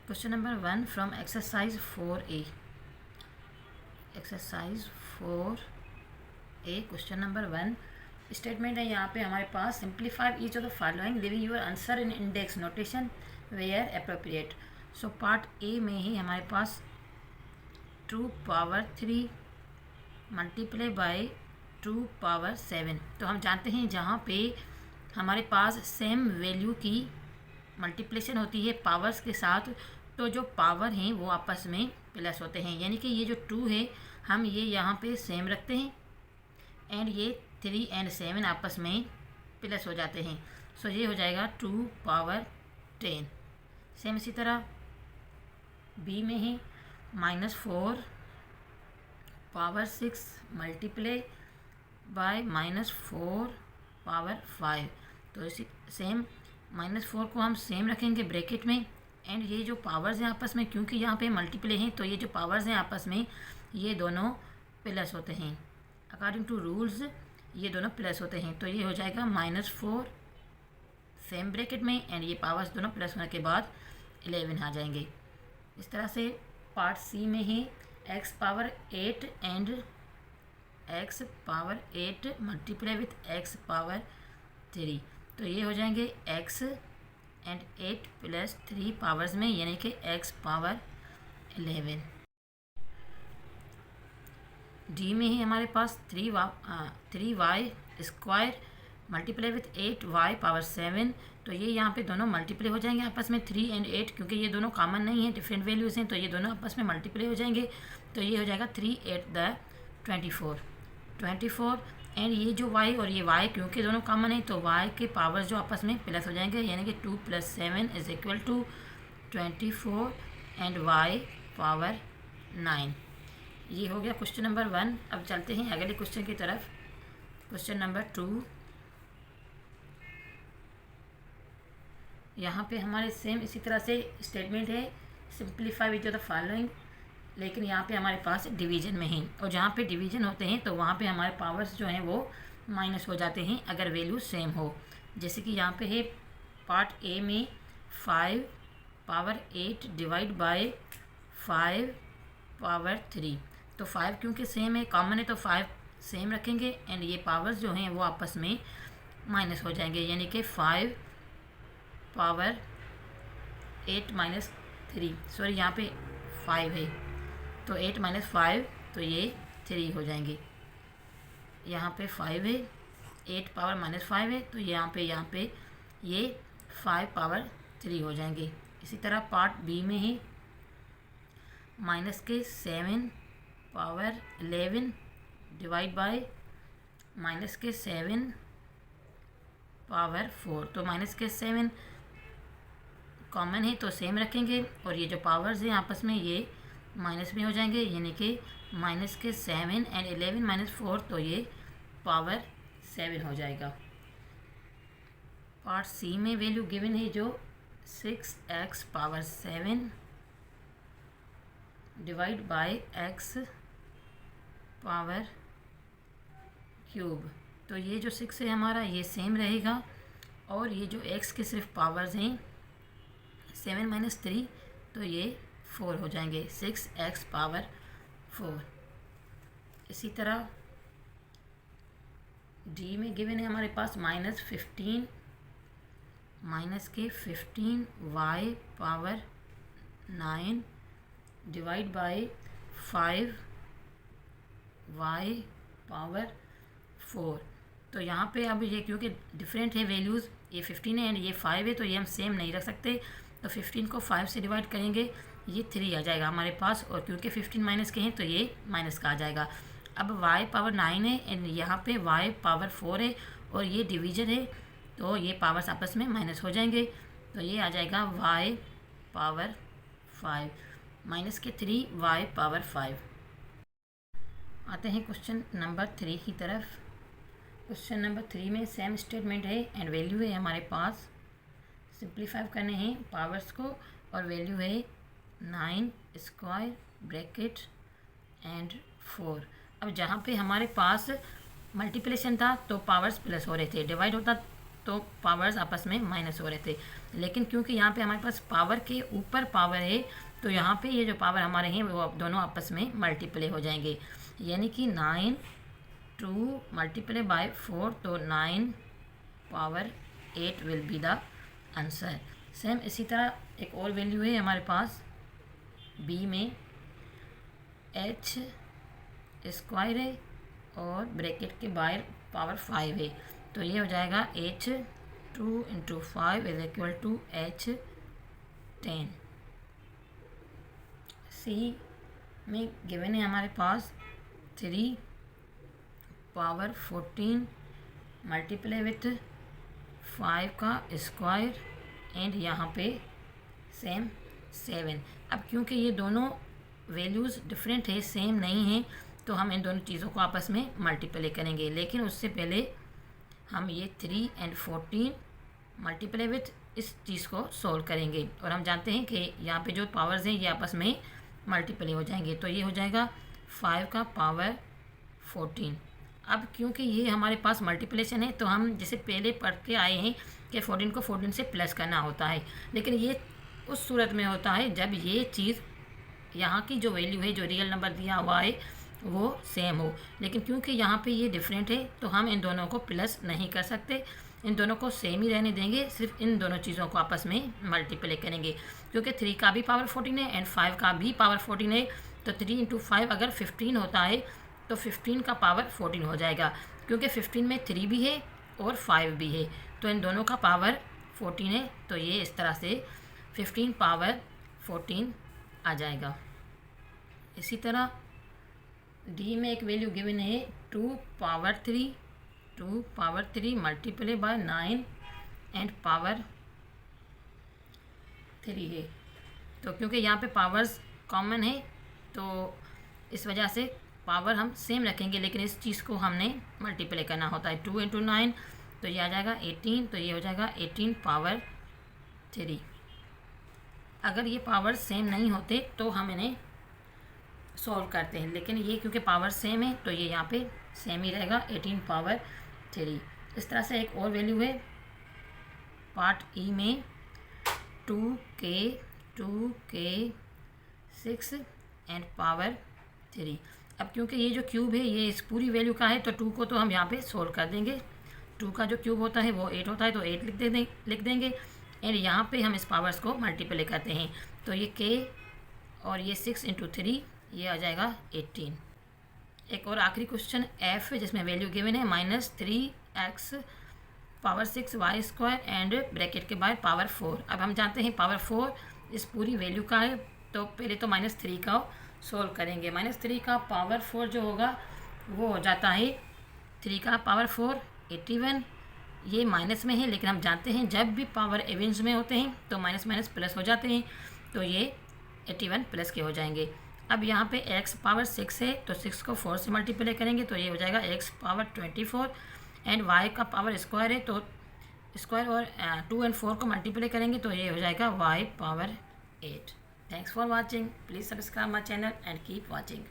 Question number 1 from exercise 4A। Exercise 4A question number 1 statement है यहाँ पे हमारे पास, simplify each of the following giving your answer in index notation where appropriate. So part A में ही हमारे पास 2 पावर 3 मल्टीप्लाई बाई 2 पावर 7। तो हम जानते हैं जहाँ पे हमारे पास सेम वैल्यू की मल्टीप्लिकेशन होती है पावर्स के साथ, तो जो पावर हैं वो आपस में प्लस होते हैं। यानी कि ये जो 2 है हम ये यहाँ पे सेम रखते हैं एंड ये 3 एंड 7 आपस में प्लस हो जाते हैं। सो ये हो जाएगा 2 पावर 10। सेम इसी तरह बी में ही -4 पावर 6 मल्टीप्लाई बाय -4 पावर 5। तो इसी सेम -4 को हम सेम रखेंगे ब्रैकेट में एंड ये जो पावर्स हैं आपस में, क्योंकि यहाँ पे मल्टीप्लाई हैं तो ये जो पावर्स हैं आपस में ये दोनों प्लस होते हैं। अकॉर्डिंग टू रूल्स ये दोनों प्लस होते हैं। तो ये हो जाएगा -4 सेम ब्रैकेट में एंड ये पावर्स दोनों प्लस होने के बाद 11 आ जाएंगे। इस तरह से पार्ट सी में ही x power 8 and x power 8 multiply with x power 3। तो ये हो जाएंगे x एंड 8 प्लस 3 पावर्स में, यानी कि x पावर 11। डी में ही हमारे पास 3y square multiply with 8y power 7। तो ये यहाँ पे दोनों मल्टीप्लाई हो जाएंगे आपस में 3 एंड 8, क्योंकि ये दोनों कॉमन नहीं है, डिफरेंट वैल्यूज़ हैं, तो ये दोनों आपस में मल्टीप्लाई हो जाएंगे। तो ये हो जाएगा 3 8 द 24 एंड ये जो y और ये y क्योंकि दोनों कॉमन है तो y के पावर्स जो आपस में प्लस हो जाएंगे, यानी कि 2 + 7 is equal to 24 and y power 9। ये हो गया क्वेश्चन नंबर 1। अब चलते हैं अगले क्वेश्चन की तरफ। क्वेश्चन नंबर 2, यहाँ पे हमारे सेम इसी तरह से स्टेटमेंट है, सिंप्लीफाई विद द फॉलोइंग, लेकिन यहाँ पे हमारे पास डिवीजन में है और जहाँ पे डिवीजन होते हैं तो वहाँ पे हमारे पावर्स जो हैं वो माइनस हो जाते हैं अगर वैल्यू सेम हो। जैसे कि यहाँ पे है पार्ट ए में 5 पावर 8 डिवाइड बाय 5 पावर 3। तो 5 क्योंकि सेम है, कॉमन है, तो 5 सेम रखेंगे एंड ये पावर्स जो हैं वो आपस में माइनस हो जाएंगे, यानी कि 5 पावर 8 माइनस 3, सॉरी यहाँ पे 5 है तो 8 - 5 तो ये 3 हो जाएंगे। यहाँ पे 5 है, 8 पावर -5 है तो यहाँ पे ये 5 पावर 3 हो जाएंगे। इसी तरह पार्ट बी में ही -7 पावर 11 डिवाइड बाय -7 पावर 4। तो -7 कॉमन है तो सेम रखेंगे और ये जो पावर्स हैं आपस में ये माइनस में हो जाएंगे, यानी कि -7 एंड 11 - 4 तो ये पावर 7 हो जाएगा। पार्ट सी में वैल्यू गिवन है जो 6x power 7 divide by x power cube. तो ये जो 6 है हमारा ये सेम रहेगा और ये जो x के सिर्फ पावर्स हैं 7 - 3 तो ये 4 हो जाएंगे, 6x पावर 4। इसी तरह डी में गिवन है हमारे पास -15 y power 9 divide by 5y power 4। तो यहाँ पे अब ये क्योंकि डिफरेंट है वैल्यूज़, ये 15 है एंड ये 5 है तो ये हम सेम नहीं रख सकते, तो 15 को 5 से डिवाइड करेंगे ये 3 आ जाएगा हमारे पास, और क्योंकि 15 माइनस के हैं तो ये माइनस का आ जाएगा। अब y पावर 9 है एंड यहाँ पे y पावर 4 है और ये डिवीजन है तो ये पावर्स आपस में माइनस हो जाएंगे, तो ये आ जाएगा y पावर 5 माइनस के 3 y पावर 5। आते हैं क्वेश्चन नंबर 3 की तरफ। क्वेश्चन नंबर 3 में सेम स्टेटमेंट है एंड वैल्यू है हमारे पास, सिंप्लीफाई करने हैं पावर्स को और वैल्यू है 9 स्क्वायर ब्रैकेट एंड 4। अब जहाँ पे हमारे पास मल्टीप्लिकेशन था तो पावर्स प्लस हो रहे थे, डिवाइड होता तो पावर्स आपस में माइनस हो रहे थे। लेकिन क्योंकि यहाँ पे हमारे पास पावर के ऊपर पावर है तो यहाँ पे ये जो पावर हमारे हैं वो दोनों आपस में मल्टीप्लाई हो जाएंगे, यानी कि 9 2 मल्टीप्लाई बाय 4, तो 9 power 8 will be the answer. Same इसी तरह एक और वैल्यू है हमारे पास बी में, h स्क्वायर है और ब्रैकेट के बाहर पावर 5 है, तो ये हो जाएगा h 2 × 5 is equal to h 10। C में गिवन है हमारे पास 3 पावर 14 मल्टीप्लाई विथ 5 का स्क्वायर एंड यहाँ पे सेम 7। अब क्योंकि ये दोनों वैल्यूज़ डिफरेंट है, सेम नहीं है, तो हम इन दोनों चीज़ों को आपस में मल्टीप्लाई करेंगे। लेकिन उससे पहले हम ये 3 और 14 मल्टीप्लाई विथ इस चीज़ को सोल्व करेंगे, और हम जानते हैं कि यहाँ पे जो पावर्स हैं ये आपस में मल्टीप्लाई हो जाएंगे, तो ये हो जाएगा 5 का पावर 14। अब क्योंकि ये हमारे पास मल्टीप्लिकेशन है तो हम जैसे पहले पढ़ के आए हैं कि 14 को 14 से प्लस करना होता है, लेकिन ये उस सूरत में होता है जब ये चीज़ यहाँ की जो वैल्यू है, जो रियल नंबर दिया हुआ है वो सेम हो। लेकिन क्योंकि यहाँ पे ये डिफरेंट है तो हम इन दोनों को प्लस नहीं कर सकते, इन दोनों को सेम ही रहने देंगे, सिर्फ इन दोनों चीज़ों को आपस में मल्टीप्लाई करेंगे। क्योंकि 3 का भी पावर 14 है एंड 5 का भी पावर 14 है, तो 3 × 5 अगर 15 होता है तो 15 का पावर 14 हो जाएगा, क्योंकि 15 में 3 भी है और 5 भी है, तो इन दोनों का पावर 14 है, तो ये इस तरह से 15 पावर 14 आ जाएगा। इसी तरह डी में एक वैल्यू गिवन है 2 power 3 multiply by 9 and power 3 है, तो क्योंकि यहाँ पे पावर्स कॉमन है तो इस वजह से पावर हम सेम रखेंगे, लेकिन इस चीज़ को हमने मल्टीप्लाई करना होता है। 2 × 9 तो ये आ जाएगा 18, तो ये हो जाएगा 18 पावर 3। अगर ये पावर सेम नहीं होते तो हम इन्हें सॉल्व करते हैं, लेकिन ये क्योंकि पावर सेम है तो ये यहाँ पे सेम ही रहेगा 18 पावर 3। इस तरह से एक और वैल्यू है पार्ट ई में 2k 6 एंड पावर 3। अब क्योंकि ये जो क्यूब है ये इस पूरी वैल्यू का है तो 2 को तो हम यहाँ पे सोल्व कर देंगे। 2 का जो क्यूब होता है वो 8 होता है, तो 8 लिख देंगे एंड यहाँ पे हम इस पावर्स को मल्टीप्लाई करते हैं, तो ये k और ये 6 × 3 ये आ जाएगा 18। एक और आखिरी क्वेश्चन एफ है जिसमें वैल्यू गिवन है -3x power 6 y square and bracket के बाद पावर 4। अब हम जानते हैं पावर 4 इस पूरी वैल्यू का है, तो पहले तो -3 का सोल्व करेंगे। -3 का पावर 4 जो होगा वो हो जाता है 3 का पावर 4 81। ये माइनस में है, लेकिन हम जानते हैं जब भी पावर एवेंस में होते हैं तो माइनस माइनस प्लस हो जाते हैं, तो ये 81 प्लस के हो जाएंगे। अब यहाँ पे x पावर 6 है तो 6 को 4 से मल्टीप्लाई करेंगे तो ये हो जाएगा x पावर 24 एंड y का पावर स्क्वायर है तो स्क्वायर और 2 और 4 को मल्टीप्लाई करेंगे तो ये हो जाएगा y power 8। Thanks for watching, please subscribe my channel and keep watching.